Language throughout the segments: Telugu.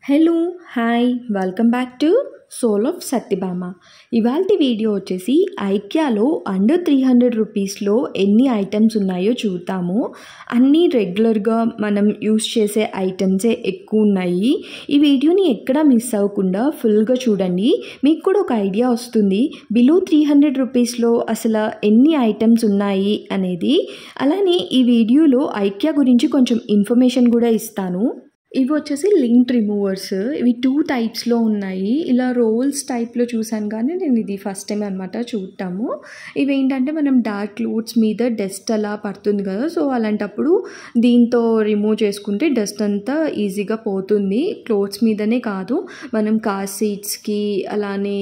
Hello hi welcome back to soul of Satyabhama. ఇవాల్టి వీడియో వచ్చేసి ఐక్యాలో అండర్ 300 రూపీస్లో ఎన్ని ఐటమ్స్ ఉన్నాయో చూద్దాము. అన్నీ రెగ్యులర్గా మనం యూస్ చేసే ఐటమ్సే ఎక్కువ ఉన్నాయి. ఈ వీడియోని ఎక్కడ మిస్ అవ్వకుండా ఫుల్గా చూడండి, మీకు కూడా ఒక ఐడియా వస్తుంది బిలో 300 రూపీస్లో అసలు ఎన్ని ఐటమ్స్ ఉన్నాయి అనేది. అలానే ఈ వీడియోలో ఐక్యా గురించి కొంచెం ఇన్ఫర్మేషన్ కూడా ఇస్తాను. ఇవి వచ్చేసి లింక్ రిమూవర్స్. ఇవి 2 టైప్స్లో ఉన్నాయి. ఇలా రోల్స్ టైప్లో చూసాను కానీ నేను ఇది ఫస్ట్ టైం అనమాట చూడటము. ఇవి ఏంటంటే మనం డార్క్ క్లోత్స్ మీద డస్ట్ అలా పడుతుంది కదా, సో అలాంటప్పుడు దీంతో రిమూవ్ చేసుకుంటే డస్ట్ అంతా ఈజీగా పోతుంది. క్లోత్స్ మీదనే కాదు, మనం కార్ సీట్స్కి అలానే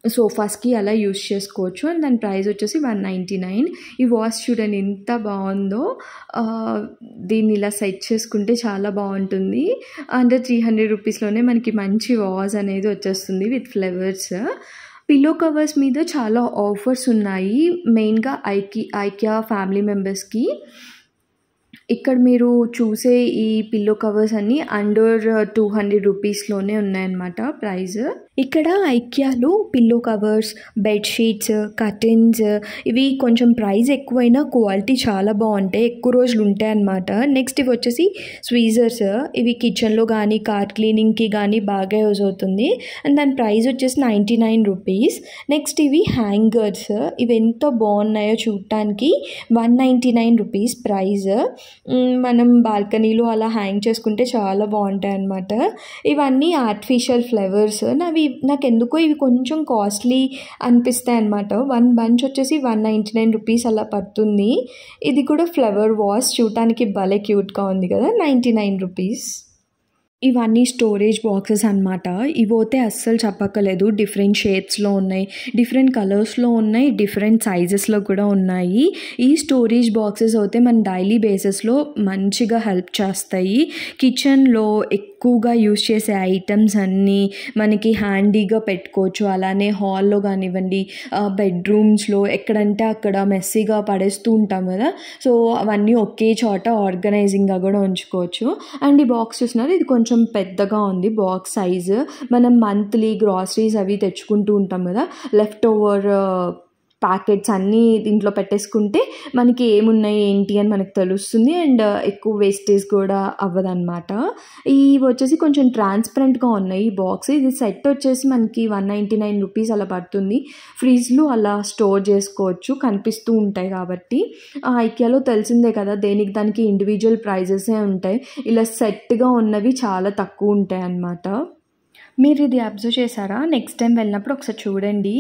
సోఫాస్కి అలా యూస్ చేసుకోవచ్చు. అండ్ దాని ప్రైస్ వచ్చేసి 199. ఈ వాష్ చూడండి ఎంత బాగుందో. దీన్ని ఇలా సెట్ చేసుకుంటే చాలా బాగుంటుంది. అండర్ 300 రూపీస్లోనే మనకి మంచి వాష్ అనేది వచ్చేస్తుంది విత్ ఫ్లేవర్స్. పిల్లో కవర్స్ మీద చాలా ఆఫర్స్ ఉన్నాయి, మెయిన్గా ఐక్యా ఫ్యామిలీ మెంబర్స్కి. ఇక్కడ మీరు చూసే ఈ పిల్లో కవర్స్ అన్నీ అండర్ 200 రూపీస్లోనే ఉన్నాయన్నమాట ప్రైస్. ఇక్కడ ఐక్యాలో పిల్లో కవర్స్, బెడ్షీట్స్, కర్టెన్స్ ఇవి కొంచెం ప్రైస్ ఎక్కువైనా క్వాలిటీ చాలా బాగుంటాయి, ఎక్కువ రోజులు ఉంటాయి అన్నమాట. నెక్స్ట్ ఇవి వచ్చేసి స్వీజర్స్. ఇవి కిచెన్లో కానీ కార్ క్లీనింగ్కి కానీ బాగా యూజ్ అవుతుంది. అండ్ దాని ప్రైస్ వచ్చేసి 99 రూపీస్. నెక్స్ట్ ఇవి హ్యాంగర్స్. ఇవి ఎంత బాగున్నాయో చూడటానికి. 199 రూపీస్ ప్రైస్. మనం బాల్కనీలో అలా హ్యాంగ్ చేసుకుంటే చాలా బాగుంటాయి అన్నమాట. ఇవన్నీ ఆర్టిఫిషియల్ ఫ్లవర్స్. నాకు ఎందుకో ఇవి కొంచెం కాస్ట్లీ అనిపిస్తాయి అన్నమాట. 1 బంచ్ వచ్చేసి 199 రూపీస్ అలా పడుతుంది. ఇది కూడా ఫ్లవర్ వాష్, చూడటానికి భలే క్యూట్గా ఉంది కదా, 99 రూపీస్. ఇవన్నీ స్టోరేజ్ బాక్సెస్ అనమాట. ఇవైతే అస్సలు చెప్పక్కలేదు, డిఫరెంట్ షేప్స్లో ఉన్నాయి, డిఫరెంట్ కలర్స్లో ఉన్నాయి, డిఫరెంట్ సైజెస్లో కూడా ఉన్నాయి. ఈ స్టోరేజ్ బాక్సెస్ అయితే మన డైలీ బేసిస్లో మంచిగా హెల్ప్ చేస్తాయి. కిచెన్లో ఎక్కువగా యూస్ చేసే ఐటమ్స్ అన్నీ మనకి హ్యాండీగా పెట్టుకోవచ్చు. అలానే హాల్లో కానివ్వండి, బెడ్రూమ్స్లో ఎక్కడంటే అక్కడ మెస్సీగా పడేస్తూ ఉంటాం కదా, సో అవన్నీ ఒకే చోట ఆర్గనైజింగ్గా కూడా ఉంచుకోవచ్చు. అండ్ ఈ బాక్స్ చూసినారు, ఇది కొంచెం పెద్దగా ఉంది బాక్స్ సైజు. మనం మంత్లీ గ్రాసరీస్ అవి తెచ్చుకుంటూ ఉంటాం కదా, లెఫ్ట్ ఓవర్ ప్యాకెట్స్ అన్నీ దీంట్లో పెట్టేసుకుంటే మనకి ఏమున్నాయి ఏంటి అని మనకు తెలుస్తుంది. అండ్ ఎక్కువ వేస్టేజ్ కూడా అవ్వదన్నమాట. ఇవి వచ్చేసి కొంచెం ట్రాన్స్పరెంట్గా ఉన్నాయి ఈ బాక్స్. ఇది సెట్ వచ్చేసి మనకి 199 రూపీస్ అలా పడుతుంది. ఫ్రిడ్జ్లో అలా స్టోర్ చేసుకోవచ్చు, కనిపిస్తూ ఉంటాయి కాబట్టి. ఐక్యాలో తెలిసిందే కదా, దేనికి దానికి ఇండివిజువల్ ప్రైజెసే ఉంటాయి. ఇలా సెట్గా ఉన్నవి చాలా తక్కువ ఉంటాయి అన్నమాట. మీరు ఇది అబ్జర్వ్ చేశారా? నెక్స్ట్ టైం వెళ్ళినప్పుడు ఒకసారి చూడండి,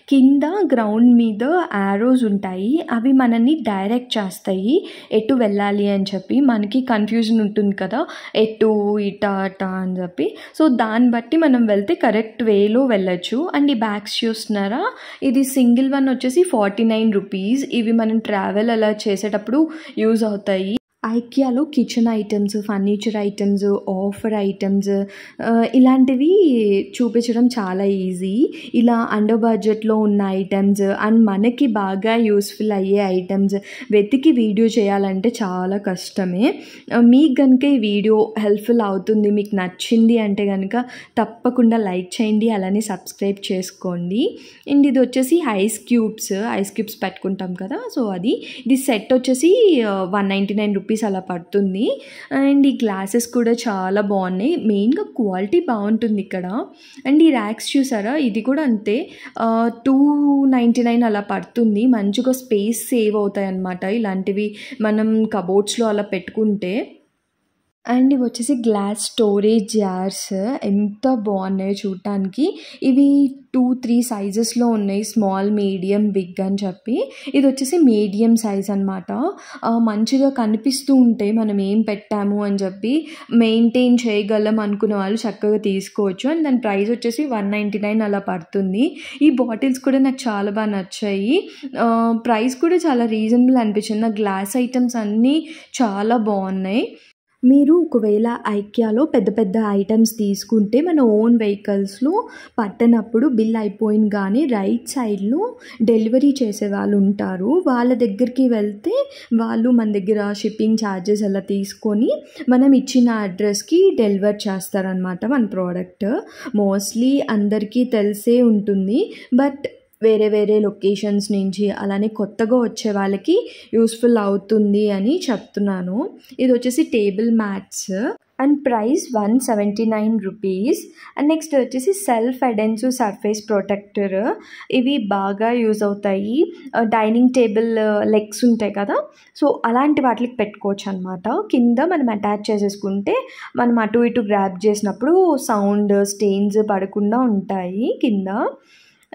కింద గ్రౌండ్ మీద యారోస్ ఉంటాయి. అవి మనల్ని డైరెక్ట్ చేస్తాయి ఎటు వెళ్ళాలి అని చెప్పి. మనకి కన్ఫ్యూజన్ ఉంటుంది కదా, ఎటు ఇటా అటా అని చెప్పి. సో దాన్ని బట్టి మనం వెళ్తే కరెక్ట్ వేలో వెళ్ళచ్చు. అండ్ ఈ బ్యాగ్స్ చూస్తున్నారా, ఇది సింగిల్ వన్ వచ్చేసి 49 రూపీస్. ఇవి మనం ట్రావెల్ అలా చేసేటప్పుడు యూజ్ అవుతాయి. ఐక్యాలో kitchen items, furniture items, offer items ఇలాంటివి చూపించడం చాలా ఈజీ. ఇలా అండర్ బడ్జెట్లో ఉన్న ఐటమ్స్ అండ్ మనకి బాగా యూస్ఫుల్ అయ్యే ఐటమ్స్ వెతికి వీడియో చేయాలంటే చాలా కష్టమే. మీకు కనుక ఈ వీడియో హెల్ప్ఫుల్ అవుతుంది, మీకు నచ్చింది అంటే కనుక తప్పకుండా లైక్ చేయండి, అలానే సబ్స్క్రైబ్ చేసుకోండి. అండ్ ఇది వచ్చేసి ఐస్ క్యూబ్స్ పెట్టుకుంటాం కదా, సో ఇది సెట్ వచ్చేసి 199 రూపీస్ అలా పడుతుంది. అండ్ ఈ గ్లాసెస్ కూడా చాలా బాగున్నాయి, మెయిన్గా క్వాలిటీ బాగుంటుంది ఇక్కడ. అండ్ ఈ ర్యాక్స్ చూసారా, ఇది కూడా అంతే, 299 అలా పడుతుంది. మంచిగా స్పేస్ సేవ్ అవుతాయి అన్నమాట ఇలాంటివి మనం కబోర్డ్స్లో అలా పెట్టుకుంటే. అండ్ ఇవి వచ్చేసి గ్లాస్ స్టోరేజ్ జార్స్, ఎంత బాగున్నాయో చూడటానికి. ఇవి 2-3 సైజెస్లో ఉన్నాయి, స్మాల్, మీడియం, బిగ్ అని చెప్పి. ఇది వచ్చేసి మీడియం సైజ్ అనమాట. మంచిగా కనిపిస్తూ ఉంటాయి మనం ఏం పెట్టాము అని చెప్పి. మెయింటైన్ చేయగలం అనుకునే వాళ్ళు చక్కగా తీసుకోవచ్చు. అండ్ దాని ప్రైస్ వచ్చేసి 199 అలా పడుతుంది. ఈ బాటిల్స్ కూడా నాకు చాలా బాగా నచ్చాయి, ప్రైస్ కూడా చాలా రీజనబుల్ అనిపించింది. నాకు గ్లాస్ ఐటమ్స్ అన్నీ చాలా బాగున్నాయి. మీరు ఒకవేళ ఐకియాలో పెద్ద పెద్ద ఐటమ్స్ తీసుకుంటే మన ఓన్ వెహికల్స్లో పట్టనప్పుడు బిల్ అయిపోయినగానే రైట్ సైడ్లో డెలివరీ చేసే వాళ్ళు ఉంటారు. వాళ్ళ దగ్గరికి వెళ్తే వాళ్ళు మన దగ్గర షిప్పింగ్ ఛార్జెస్ అలా తీసుకొని మనం ఇచ్చిన అడ్రస్కి డెలివర్ చేస్తారనమాట మన ప్రోడక్ట్. మోస్ట్లీ అందరికీ తెలిసే ఉంటుంది, బట్ వేరే వేరే లొకేషన్స్ నుంచి అలానే కొత్తగా వచ్చే వాళ్ళకి యూస్ఫుల్ అవుతుంది అని చెప్తున్నాను. ఇది వచ్చేసి table mats and price 179 rupees. And next వచ్చేసి సెల్ఫ్ అడెన్సివ్ సర్ఫేస్ ప్రొటెక్టర్. ఇవి బాగా యూజ్ అవుతాయి. డైనింగ్ టేబుల్ లెగ్స్ ఉంటాయి కదా, సో అలాంటి వాటికి పెట్టుకోవచ్చు అనమాట. కింద మనం అటాచ్ చేసేసుకుంటే మనం అటు ఇటు గ్రాబ్ చేసినప్పుడు సౌండ్ స్టెయిన్స్ పడకుండా ఉంటాయి కింద.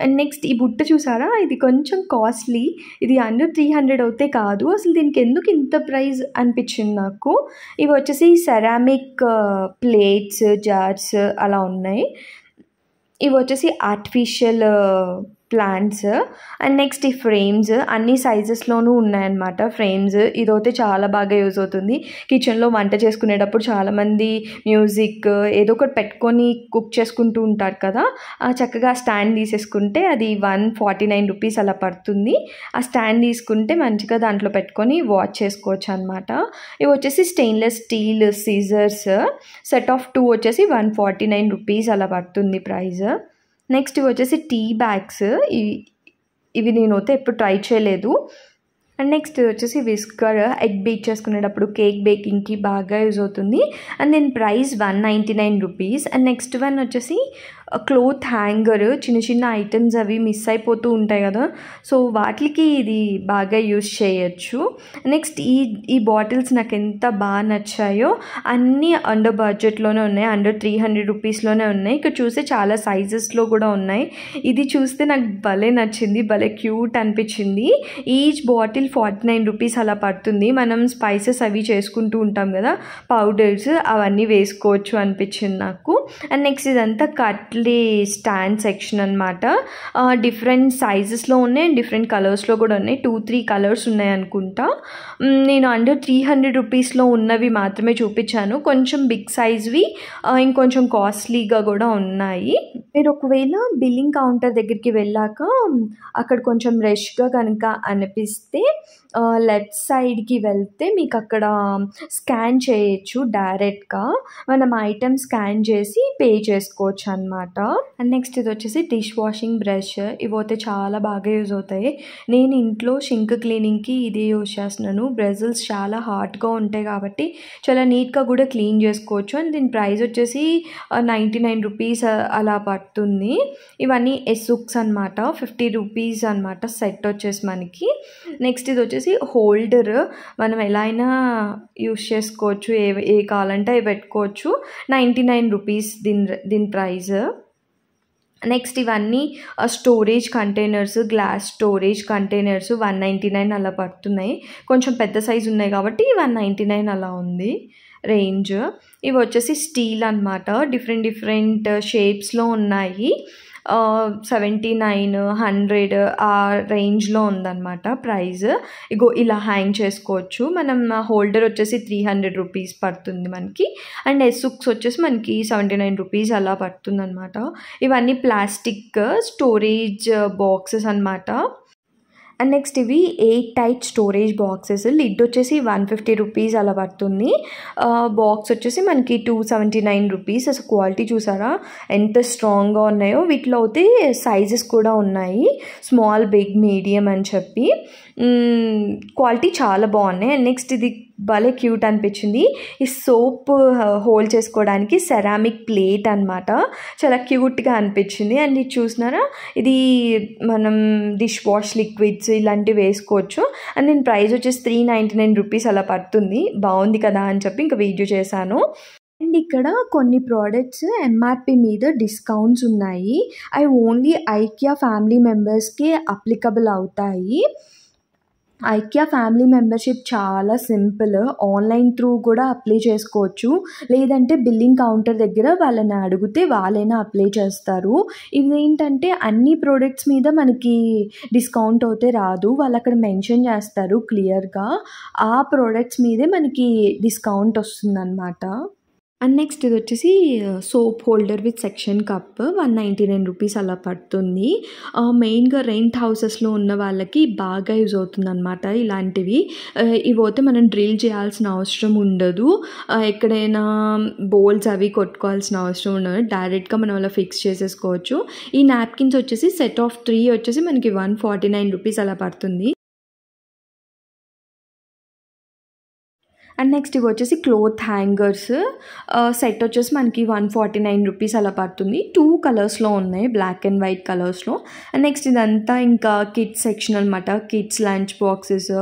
అండ్ నెక్స్ట్ ఈ బుట్ట చూసారా, ఇది కొంచెం కాస్ట్లీ. ఇది అండర్ 300 అవుతే కాదు, అసలు దీనికి ఎందుకు ఇంత ప్రైస్ అనిపించింది నాకు. ఇవి వచ్చేసి సెరామిక్ ప్లేట్స్, జార్స్ అలా ఉన్నాయి. ఇవి వచ్చేసి ఆర్టిఫిషియల్ ప్లాంట్స్. అండ్ నెక్స్ట్ ఈ ఫ్రేమ్స్ అన్ని సైజెస్లోనూ ఉన్నాయన్నమాట. ఫ్రేమ్స్ ఇదైతే చాలా బాగా యూజ్ అవుతుంది. కిచెన్లో వంట చేసుకునేటప్పుడు చాలామంది మ్యూజిక్ ఏదో ఒకటి పెట్టుకొని కుక్ చేసుకుంటూ ఉంటారు కదా, చక్కగా స్టాండ్ తీసేసుకుంటే అది 149 రూపీస్ అలా పడుతుంది. ఆ స్టాండ్ తీసుకుంటే మంచిగా దాంట్లో పెట్టుకొని వాచ్ చేసుకోవచ్చు అనమాట. ఇవి వచ్చేసి stainless steel scissors. Set of 2 వచ్చేసి 149 రూపీస్ అలా పడుతుంది ప్రైస్. నెక్స్ట్ ఇవి వచ్చేసి టీ బ్యాగ్స్. ఇవి నేనైతే ఎప్పుడు ట్రై చేయలేదు. అండ్ నెక్స్ట్ వచ్చేసి విస్కర్. ఎగ్ బేక్ చేసుకునేటప్పుడు కేక్ బేకింగ్కి బాగా యూజ్ అవుతుంది. అండ్ దీని price 199 rupees. And next one వచ్చేసి క్లోత్ హ్యాంగర్. చిన్న చిన్న ఐటమ్స్ అవి మిస్ అయిపోతూ ఉంటాయి కదా, సో వాటికి ఇది బాగా యూజ్ చేయొచ్చు. నెక్స్ట్ ఈ బాటిల్స్ నాకు ఎంత బాగా నచ్చాయో. అన్నీ అండర్ బడ్జెట్లోనే ఉన్నాయి, అండర్ 300 రూపీస్లోనే ఉన్నాయి. ఇక్కడ చూస్తే చాలా సైజెస్లో కూడా ఉన్నాయి. ఇది చూస్తే నాకు భలే నచ్చింది, భలే క్యూట్ అనిపించింది. ఈచ్ బాటిల్ 49 రూపీస్ అలా పడుతుంది. మనం స్పైసెస్ అవి చేసుకుంటూ ఉంటాం కదా, పౌడర్స్ అవన్నీ వేసుకోవచ్చు అనిపించింది నాకు. అండ్ నెక్స్ట్ ఇదంతా కట్లీ స్టాండ్ సెక్షన్ అనమాట. డిఫరెంట్ సైజెస్లో ఉన్నాయి అండ్ డిఫరెంట్ కలర్స్లో కూడా ఉన్నాయి. 2-3 కలర్స్ ఉన్నాయి అనుకుంటా. నేను అండర్ 300 రూపీస్లో ఉన్నవి మాత్రమే చూపించాను. కొంచెం బిగ్ సైజ్వి ఇంకొంచెం కాస్ట్లీగా కూడా ఉన్నాయి. మీరు ఒకవేళ బిల్లింగ్ కౌంటర్ దగ్గరికి వెళ్ళాక అక్కడ కొంచెం రష్గా కనుక అనిపిస్తే లెఫ్ట్ సైడ్కి వెళ్తే మీకు అక్కడ స్కాన్ చేయొచ్చు డైరెక్ట్గా. మనం ఐటమ్ స్కాన్ చేసి పే చేసుకోవచ్చు అనమాట. అండ్ నెక్స్ట్ ఇది వచ్చేసి డిష్ వాషింగ్ బ్రష్. ఇవైతే చాలా బాగా యూజ్ అవుతాయి. నేను ఇంట్లో షింక్ క్లీనింగ్కి ఇదే యూజ్ చేస్తున్నాను. బ్రజిల్స్ చాలా హార్డ్గా ఉంటాయి కాబట్టి చాలా నీట్గా కూడా క్లీన్ చేసుకోవచ్చు. అండ్ దీని ప్రైస్ వచ్చేసి 99 రూపీస్ అలా పడుతుంది. ఇవన్నీ ఎస్సుక్స్ అనమాట, 50 రూపీస్ అనమాట సెట్ వచ్చేసి మనకి. నెక్స్ట్ ఇది వచ్చేసి హోల్డర్. మనం ఎలా అయినా యూజ్ చేసుకోవచ్చు, ఏ కావాలంటే అవి పెట్టుకోవచ్చు. 99 రూపీస్ దీని ప్రైస్. నెక్స్ట్ ఇవన్నీ storage containers, glass storage containers 199 అలా పడుతున్నాయి. కొంచెం పెద్ద సైజు ఉన్నాయి కాబట్టి 199 అలా ఉంది రేంజ్. ఇవి వచ్చేసి స్టీల్ అనమాట, డిఫరెంట్ షేప్స్లో ఉన్నాయి. 79, 100 ఆ రేంజ్లో ఉందన్నమాట ప్రైస్. ఇగో ఇలా హ్యాంగ్ చేసుకోవచ్చు. మనం హోల్డర్ వచ్చేసి 300 రూపీస్ పడుతుంది మనకి. అండ్ ఎస్సుక్స్ వచ్చేసి మనకి 79 రూపీస్ అలా పడుతుంది అనమాట. ఇవన్నీ ప్లాస్టిక్ స్టోరేజ్ బాక్సెస్ అనమాట. అండ్ నెక్స్ట్ ఇవి 8 టైట్ స్టోరేజ్ బాక్సెస్. లిడ్ వచ్చేసి 150 రూపీస్ అలా పడుతుంది. బాక్స్ వచ్చేసి మనకి 279 రూపీస్. అసలు క్వాలిటీ చూసారా ఎంత స్ట్రాంగ్గా ఉన్నాయో. వీటిలో అయితే సైజెస్ కూడా ఉన్నాయి, స్మాల్, బిగ్, మీడియం అని చెప్పి. క్వాలిటీ చాలా బాగున్నాయి. అండ్ నెక్స్ట్ ఇది భలే క్యూట్ అనిపించింది. ఈ సోప్ హోల్డ్ చేసుకోవడానికి సెరామిక్ ప్లేట్ అనమాట, చాలా క్యూట్గా అనిపించింది. అండ్ ఇది చూసినారా, ఇది మనం డిష్ వాష్ లిక్విడ్స్ ఇలాంటివి వేసుకోవచ్చు. అండ్ దీని ప్రైస్ వచ్చేసి 399 రూపీస్ అలా పడుతుంది. బాగుంది కదా అని చెప్పి ఇంకా వీడియో చేశాను. అండ్ ఇక్కడ కొన్ని ప్రోడక్ట్స్ ఎంఆర్పి మీద డిస్కౌంట్స్ ఉన్నాయి. అవి ఓన్లీ ఐకియా ఫ్యామిలీ మెంబర్స్కి అప్లికబుల్ అవుతాయి. ఐకియా ఫ్యామిలీ మెంబర్షిప్ చాలా సింపుల్. ఆన్‌లైన్ త్రూ కూడా అప్లై చేసుకోవచ్చు. లేదంటే బిల్లింగ్ కౌంటర్ దగ్గర వాళ్ళని అడిగితే వాళ్ళైనా అప్లై చేస్తారు. ఇదేంటంటే అన్ని ప్రొడక్ట్స్ మీద మనకి డిస్కౌంట్ అయితే రాదు. వాళ్ళక్కడ మెన్షన్ చేస్తారు క్లియర్‌గా. ఆ ప్రొడక్ట్స్ మీదే మనకి డిస్కౌంట్ వస్తుందనమాట. అండ్ నెక్స్ట్ ఇదొచ్చేసి soap holder with suction cup 199 rupees అలా పడుతుంది. మెయిన్‌గా రెంట్ హౌసెస్‌లో ఉన్న వాళ్ళకి బాగా యూజ్ అవుతుందనమాట ఇలాంటివి. ఇవైతే మనం డ్రిల్ చేయాల్సిన అవసరం ఉండదు. ఎక్కడైనా బోల్స్ అవి కొట్టుకోవాల్సిన అవసరం ఉండదు. డైరెక్ట్‌గా మనం అలా ఫిక్స్ చేసేసుకోవచ్చు. ఈ నాప్కిన్స్ వచ్చేసి సెట్ ఆఫ్ 3 వచ్చేసి మనకి 149 రూపీస్ అలా పడుతుంది. అండ్ నెక్స్ట్ ఇవి వచ్చేసి క్లోత్ హ్యాంగర్స్. సెట్ వచ్చేసి మనకి 149 రూపీస్ అలా పడుతుంది. 2 కలర్స్‌లో ఉన్నాయి, బ్లాక్ అండ్ వైట్ కలర్స్‌లో. అండ్ నెక్స్ట్ ఇదంతా ఇంకా కిడ్స్ సెక్షన్ అనమాట. Kids lunch boxes,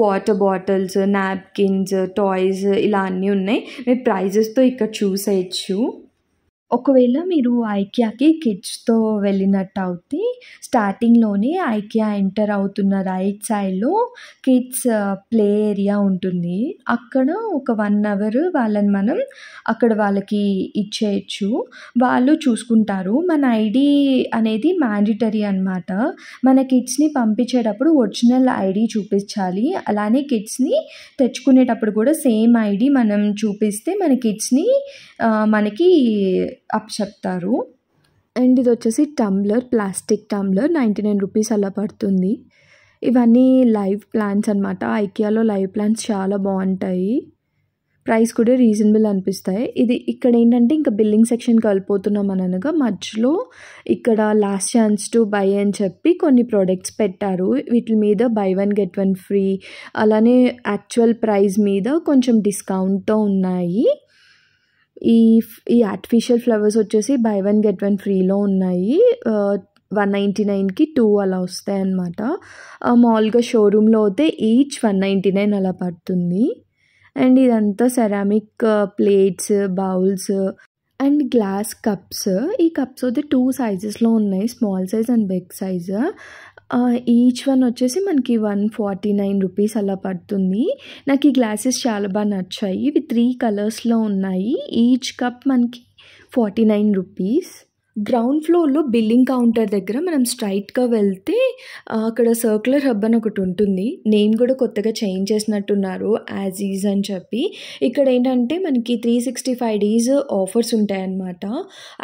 water bottles, napkins, toys ఇలా అన్నీ ఉన్నాయి. మీరు ప్రైజెస్‌తో ఇక్కడ చూసేయచ్చు. ఒకవేళ మీరు ఐకియాకి కిడ్స్‌తో వెళ్ళినట్టయితే స్టార్టింగ్‌లోనే ఐకియా ఎంటర్ అవుతున్న రైట్ సైడ్‌లో కిడ్స్ ప్లే ఏరియా ఉంటుంది. అక్కడ ఒక 1 అవర్ వాళ్ళని మనం అక్కడ వాళ్ళకి ఇచ్చేయచ్చు. వాళ్ళు చూసుకుంటారు. మన ఐడీ అనేది మ్యాండేటరీ అనమాట. మన కిడ్స్‌ని పంపించేటప్పుడు ఒరిజినల్ ఐడీ చూపించాలి. అలానే కిడ్స్‌ని తెచ్చుకునేటప్పుడు కూడా సేమ్ ఐడీ మనం చూపిస్తే మన కిడ్స్‌ని మనకి అప్పచెప్తారు. అండ్ ఇదొచ్చేసి టంబ్లర్, ప్లాస్టిక్ టంబ్లర్ 99 రూపీస్ అలా పడుతుంది. ఇవన్నీ లైవ్ ప్లాంట్స్ అనమాట. ఐకియాలో లైవ్ ప్లాంట్స్ చాలా బావుంటాయి. ప్రైస్ కూడా రీజనబుల్ అనిపిస్తాయి. ఇది ఇక్కడేంటంటే ఇంకా బిల్లింగ్ సెక్షన్‌కి వెళ్ళిపోతున్నాం అనగా మధ్యలో ఇక్కడ లాస్ట్ ఛాన్స్ టు బై అని చెప్పి కొన్ని ప్రొడక్ట్స్ పెట్టారు. వీటి మీద బై 1 గెట్ 1 ఫ్రీ, అలానే యాక్చువల్ ప్రైస్ మీద కొంచెం డిస్కౌంట్‌తో ఉన్నాయి. ఈ ఆర్టిఫిషియల్ ఫ్లవర్స్ వచ్చేసి బై 1 గెట్ 1 ఫ్రీలో ఉన్నాయి. 199కి 2 అలా వస్తాయన్నమాట. మామూలుగా షోరూంలో అయితే ఈచ్ 199 అలా పడుతుంది. అండ్ ఇదంతా ceramic plates, bowls and glass cups. ఈ కప్స్ అయితే 2 సైజెస్‌లో ఉన్నాయి, small size and big size. Each one వచ్చేసి మనకి 149 రూపీస్ అలా పడుతుంది. నాకు ఈ గ్లాసెస్ చాలా బాగా నచ్చాయి. ఇవి 3 కలర్స్‌లో ఉన్నాయి. ఈచ్ కప్ మనకి 49 రూపీస్. గ్రౌండ్ ఫ్లోర్‌లో బిల్లింగ్ కౌంటర్ దగ్గర మనం స్ట్రెయిట్‌గా వెళ్తే అక్కడ సర్క్యులర్ హబ్ అని ఒకటి ఉంటుంది. నేమ్ కూడా కొత్తగా చేంజ్ చేసినట్టున్నారు, యాజ్ ఈజ్ అని చెప్పి. ఇక్కడ ఏంటంటే మనకి 365 డేస్ ఆఫర్స్ ఉంటాయన్నమాట.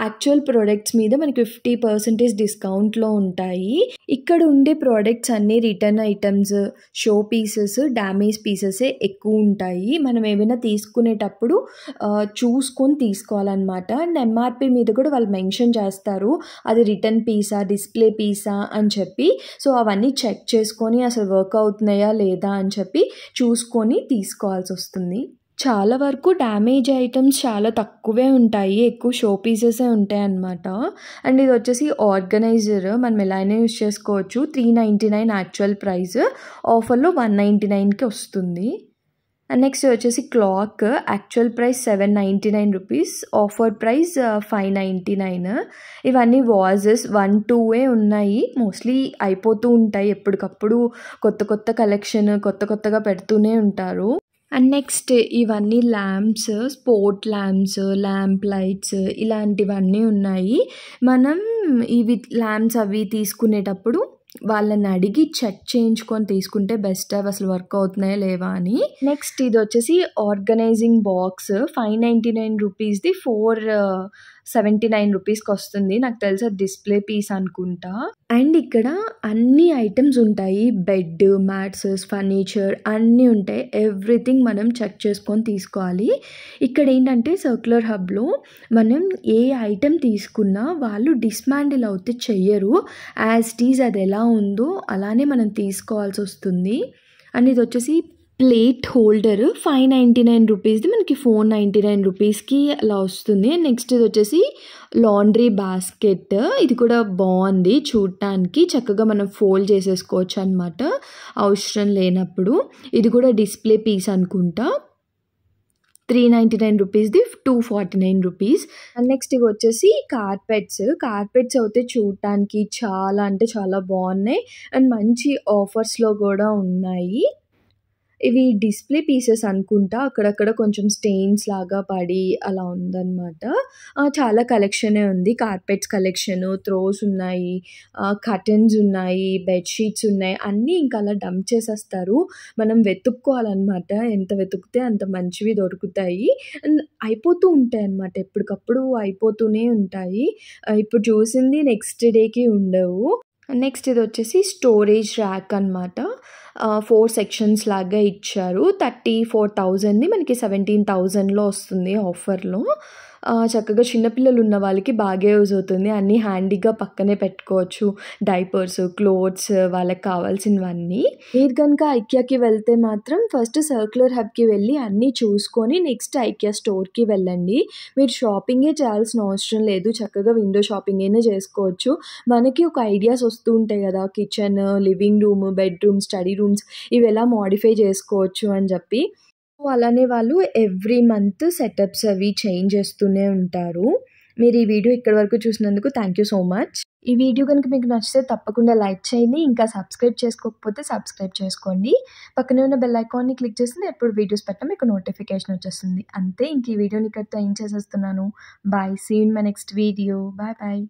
యాక్చువల్ ప్రొడక్ట్స్ మీద మనకి 50% డిస్కౌంట్‌లో ఉంటాయి. ఇక్కడ ఉండే ప్రోడక్ట్స్ అన్నీ return items, show pieces, damage పీసెసే ఎక్కువ ఉంటాయి. మనం ఏమైనా తీసుకునేటప్పుడు చూసుకొని తీసుకోవాలన్నమాట. అండ్ ఎంఆర్పి మీద కూడా వాళ్ళు మెన్షన్ చేస్తారు, అది రిటర్న్ పీసా, డిస్ప్లే పీసా అని చెప్పి. సో అవన్నీ చెక్ చేసుకొని అసలు వర్క్ అవుతున్నాయా లేదా అని చెప్పి చూసుకొని తీసుకోవాల్సి వస్తుంది. చాలా వరకు డ్యామేజ్ ఐటమ్స్ చాలా తక్కువే ఉంటాయి, ఎక్కువ షో పీసెసే ఉంటాయి అన్నమాట. అండ్ ఇది వచ్చేసి ఆర్గనైజర్, మనం ఎలాగైనా యూస్ చేసుకోవచ్చు. 399 యాక్చువల్ ప్రైస్, ఆఫర్లో 199కి వస్తుంది. అండ్ నెక్స్ట్ వచ్చేసి clock, actual price 799 rupees, offer price 599. ఇవన్నీ వాజెస్ 1, 2 ఉన్నాయి. మోస్ట్లీ అయిపోతూ ఉంటాయి. ఎప్పటికప్పుడు కొత్త కొత్త కలెక్షన్ కొత్తగా పెడుతూనే ఉంటారు. అండ్ నెక్స్ట్ ఇవన్నీ lamps, sport lamps, lamp lights ఇలాంటివన్నీ ఉన్నాయి. మనం ఇవి ల్యాంప్స్ అవి తీసుకునేటప్పుడు వాళ్ళని అడిగి చెక్ చేయించుకొని తీసుకుంటే బెస్ట్, అవి అసలు వర్క్ అవుతున్నాయా లేవా అని. నెక్స్ట్ ఇది వచ్చేసి ఆర్గనైజింగ్ బాక్స్, 599 రూపీస్ది 479 రూపీస్కి వస్తుంది. నాకు తెలిసి అది డిస్ప్లే పీస్ అనుకుంటా. అండ్ ఇక్కడ అన్ని ఐటమ్స్ ఉంటాయి, బెడ్, మ్యాట్స్, ఫర్నిచర్ అన్నీ ఉంటాయి. ఎవ్రీథింగ్ మనం చెక్ చేసుకొని తీసుకోవాలి. ఇక్కడ ఏంటంటే సర్క్యులర్ హబ్లో మనం ఏ ఐటెం తీసుకున్నా వాళ్ళు డిస్మాండిల్ అవుతే చెయ్యరు. యాజ్ ఇట్ ఈజ్ అది ఎలా ఉందో అలానే మనం తీసుకోవాల్సి వస్తుంది. అండ్ ఇది వచ్చేసి ప్లేట్ హోల్డర్ 599 రూపీస్ది మనకి 499 రూపీస్కి అలా వస్తుంది. నెక్స్ట్ ఇది వచ్చేసి లాండ్రీ బాస్కెట్, ఇది కూడా బాగుంది చూడటానికి, చక్కగా మనం ఫోల్డ్ చేసేసుకోవచ్చు అనమాట అవసరం లేనప్పుడు. ఇది కూడా డిస్ప్లే పీస్ అనుకుంటా. 399 రూపీస్ది 249 రూపీస్. అండ్ నెక్స్ట్ ఇవి వచ్చేసి కార్పెట్స్ అయితే చూడటానికి చాలా అంటే చాలా బాగున్నాయి అండ్ మంచి ఆఫర్స్లో కూడా ఉన్నాయి. ఇవి డిస్ప్లే పీసెస్ అనుకుంటా. అక్కడక్కడ కొంచెం స్టెయిన్స్ లాగా పడి అలా ఉందన్నమాట. చాలా కలెక్షనే ఉంది. కార్పెట్స్ కలెక్షను, త్రోస్ ఉన్నాయి, కర్టెన్స్ ఉన్నాయి, బెడ్‌షీట్స్ ఉన్నాయి. అన్నీ ఇంకా అలా డంప్ చేసేస్తారు. మనం వెతుక్కోవాలన్నమాట. ఎంత వెతుకుతే అంత మంచివి దొరుకుతాయి. అండ్ అయిపోతూ ఉంటాయన్నమాట. ఎప్పటికప్పుడు అయిపోతూనే ఉంటాయి. ఇప్పుడు చూసింది నెక్స్ట్ డేకి ఉండవు. నెక్స్ట్ ఇది వచ్చేసి స్టోరేజ్ ర్యాక్ అనమాట. 4 సెక్షన్స్ లాగా ఇచ్చారు. 34,000ది మనకి 17,000లో వస్తుంది ఆఫర్‌లో. చక్కగా చిన్నపిల్లలు ఉన్న వాళ్ళకి బాగా యూజ్ అవుతుంది. అన్నీ హ్యాండీగా పక్కనే పెట్టుకోవచ్చు. డైపర్స్, క్లోత్స్ వాళ్ళకి కావాల్సినవన్నీ. మీరు కనుక ఐకియాకి వెళ్తే మాత్రం ఫస్ట్ సర్క్యులర్ హబ్‌కి వెళ్ళి అన్నీ చూసుకొని నెక్స్ట్ ఐకియా స్టోర్‌కి వెళ్ళండి. మీరు షాపింగే చేయాల్సిన అవసరం లేదు. చక్కగా విండో షాపింగ్ అయినా చేసుకోవచ్చు. మనకి ఒక ఐడియాస్ వస్తూ ఉంటాయి కదా! Kitchen, living room, bedroom, study rooms ఇవి ఎలా మోడిఫై చేసుకోవచ్చు అని చెప్పి. అలానే వాళ్ళు ఎవ్రీ మంత్ సెటప్స్ అవి చేంజ్ చేస్తూనే ఉంటారు. మీరు ఈ వీడియో ఇక్కడి వరకు చూసినందుకు థ్యాంక్ యూ సో మచ్. ఈ వీడియో కనుక మీకు నచ్చితే తప్పకుండా లైక్ చేయండి. ఇంకా సబ్స్క్రైబ్ చేసుకోకపోతే సబ్స్క్రైబ్ చేసుకోండి. పక్కనే ఉన్న బెల్ ఐకాన్ని క్లిక్ చేస్తే ఎప్పుడు వీడియోస్ పెట్టినా మీకు నోటిఫికేషన్ వచ్చేస్తుంది. అంతే, ఇంక ఈ వీడియోని ఇక్కడితో ఎండ్ చేసేస్తున్నాను. Bye. See you in my next video. Bye bye.